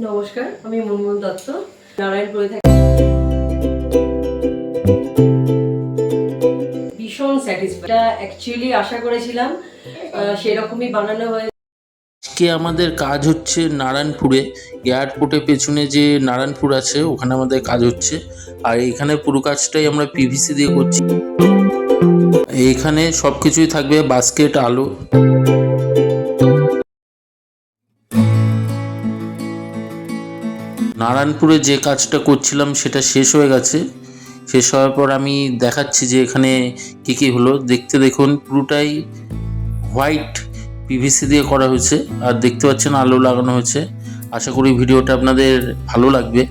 নমস্কার, আমি মুনমুন দত্ত, নারায়ণপুরে থাকি। ভীষণ স্যাটিসফাইড। অ্যাকচুয়ালি আশা করেছিলাম সেরকমই বানানো হয়েছে। আজকে আমাদের কাজ হচ্ছে নারায়ণপুরে, এয়ারপোর্টের পেছনে যে নারায়ণপুর আছে ওখানে আমাদের কাজ হচ্ছে। আর এখানে পুরো কাজটাই আমরা পিভিসি দিয়ে করছি। এইখানে সব কিছুই থাকবে, বাস্কেট, আলো। নারায়ণপুরে যে কাজটা করছিলাম সেটা শেষ হয়ে গেছে। শেষ হওয়ার পর আমি দেখাচ্ছি যে এখানে কী কী হলো। দেখুন পুরোটাই হোয়াইট পিভিসি দিয়ে করা হয়েছে। আর দেখতে পাচ্ছেন আলো লাগানো হয়েছে। আশা করি ভিডিওটা আপনাদের ভালো লাগবে।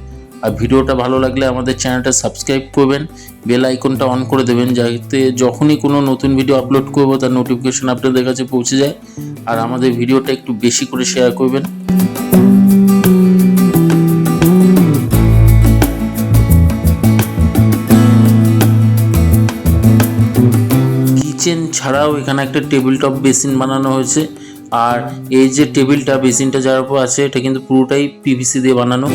আর ভিডিওটা ভালো লাগলে আমাদের চ্যানেলটা সাবস্ক্রাইব করবেন, বেল আইকনটা অন করে দেবেন, যাতে যখনই কোনো নতুন ভিডিও আপলোড করব তার নোটিফিকেশন আপনাদের কাছে পৌঁছে যায়। আর আমাদের ভিডিওটা একটু বেশি করে শেয়ার করবেন। কিচেন ছাড়াও এখানে একটা টেবিল টপ বেসিন বানানো হয়েছে। আর এই যে টেবিলটা, বেসিনটা যার উপর আছে, এটা কিন্তু পুরোটাই পিভিসি দিয়ে বানানো।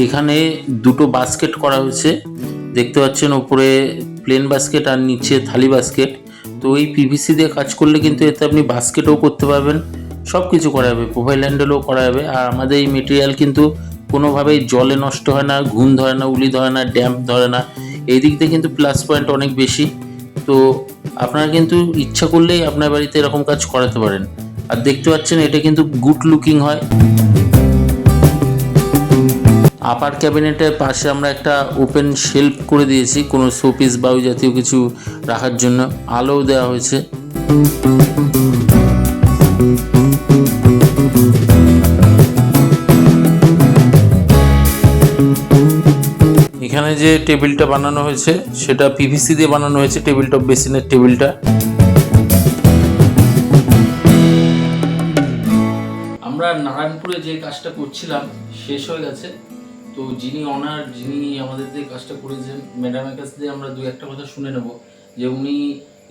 এখানে দুটো বাস্কেট করা হয়েছে, দেখতে পাচ্ছেন, উপরে প্লেন বাস্কেট আর নিচে থালি বাস্কেট। তো এই পিভিসি দিয়ে কাজ করলে কিন্তু এতে আপনি বাস্কেটও করতে পারবেন, সব কিছু করা যাবে, প্রোফাইল হ্যান্ডেলও করা যাবে। আর আমাদের এই মেটেরিয়াল কিন্তু কোনোভাবেই জলে নষ্ট হয় না, ঘুণ ধরে না, উলি ধরে না, ড্যাম্প ধরে না। এই দিক দিয়ে কিন্তু প্লাস পয়েন্ট অনেক বেশি। তো আপনারা কিন্তু ইচ্ছা করলেই আপনার বাড়িতে এরকম কাজ করাতে পারেন। আর দেখতে পাচ্ছেন এটা কিন্তু গুড লুকিং হয়। আপার ক্যাবিনেটের পাশে আমরা একটা ওপেন শেলফ করে দিয়েছি কোনো শোপিস বা ওই জাতীয় কিছু রাখার জন্য। আলোও দেওয়া হয়েছে। এখানে যে টেবিলটা বানানো হয়েছে সেটা পিভিসি দিয়ে বানানো হয়েছে, টেবিল টপ বেসিনের টেবিলটা। আমরা নারায়ণপুরে যে কাজটা করছিলাম শেষ হয়ে গেছে। তো যিনি আমাদের দিয়ে কাজটা করেছেন, ম্যাডামের কাছ দিয়ে আমরা দু একটা কথা শুনে নেব যে উনি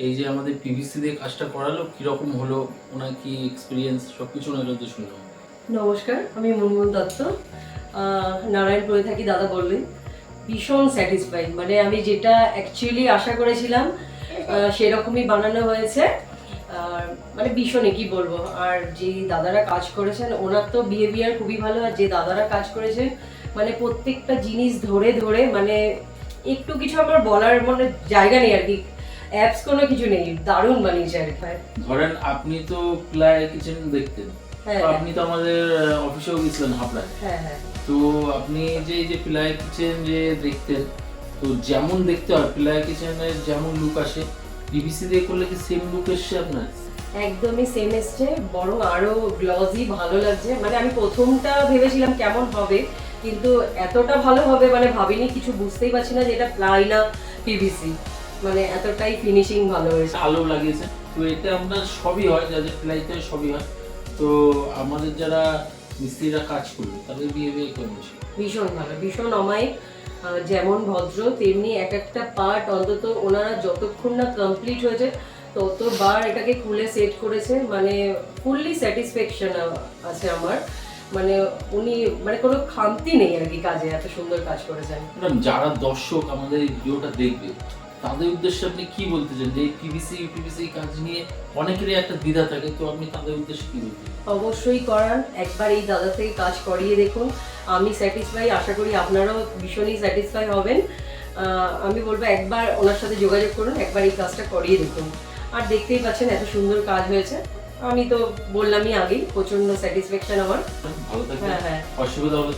এই যে আমাদের পিভিসি দিয়ে কাজটা করালো কীরকম হলো, ওনার কি এক্সপিরিয়েন্স, সব কিছু ওনার কাছে শুনে নেব। নমস্কার, আমি মুনমুন দত্ত, নারায়ণপুরে থাকি। দাদা বললেন ভীষণ স্যাটিসফাইড। মানে আমি যেটা অ্যাকচুয়ালি আশা করেছিলাম সেরকমই বানানো হয়েছে। মানে ভীষণই কি বলবো। আর যে দাদারা কাজ করেছেন ওনার তো বিহেভিয়ার খুবই ভালো। আর যে দাদারা কাজ করেছেন মানে প্রত্যেকটা জিনিস ধরে ধরে, মানে একটু কিছু আমার বলার মানে জায়গা নেই আর কি। অ্যাপস কোনো কিছু নেই, দারুণ বানিয়েছে আর কি। ধরেন আপনি তো প্লাই কিচেন দেখতেন, হ্যাঁ, আপনি তো আমাদের অফিসেও গেছিলেন হাবড়ায়। হ্যাঁ হ্যাঁ। তো আপনি যে এই যে প্লাই কিচেন যে দেখতেন, তো যেমন দেখতে হয় প্লাই কিচেনের যেমন লুক আসে, পিভিসি দিয়ে করলে কি সেম লুক এসছে আপনার? একদমই সেম এসছে, বরং আরো গ্লসি ভালো লাগছে। মানে আমি প্রথমটা ভেবেছিলাম কেমন হবে, কিন্তু এতটা ভালো হবে মানে ভাবিনি। কিছু বুঝতেই পারছি না যে এটা প্লাই না পিভিসি, মানে এতটাই ফিনিশিং ভালো হয়েছে। আলো লাগিয়েছে, তো এটা আপনার সবই হয়, যাদের প্লাইতে সবই হয়। তো আমাদের যারা মিস্ত্রিরা কাজ করবে তাদের বিহেভিয়ার কেমন ছিল? ভীষণ ভালো, ভীষণ অমায়িক। যেমন ভদ্র তেমনি এক একটা পার্ট অন্তত ওনারা যতক্ষণ না কমপ্লিট হয়েছে ততবার এটাকে খুলে সেট করেছে। মানে ফুললি স্যাটিসফ্যাকশন আছে আমার। মানে উনি মানে কোনো খামতি নেই আর কি কাজে, এত সুন্দর কাজ করেছেন। ম্যাডাম, যারা দর্শক আমাদের এই ভিডিওটা দেখবে তাদের উদ্দেশ্যে আপনি কি বলতে চান? যে এই পিভিসি কাজ নিয়ে অনেকেরই একটা দ্বিধা থাকে, তো আপনি তাদের উদ্দেশ্যে কি বলতে চান? অবশ্যই করান, একবার এই দাদা থেকে কাজ করিয়ে দেখুন। আমি স্যাটিসফাই, আশা করি আপনারাও ভীষণই স্যাটিসফাই হবেন। আমি বলবো একবার ওনার সাথে যোগাযোগ করুন, একবার এই কাজটা করিয়ে দেখুন। আর দেখতেই পাচ্ছেন এত সুন্দর কাজ হয়েছে। আমি তো বললামই আগেই, প্রচন্ড স্যাটিসফ্যাকশন আমার। ভালো থাকবেন। হ্যাঁ হ্যাঁ, অসুবিধা হলে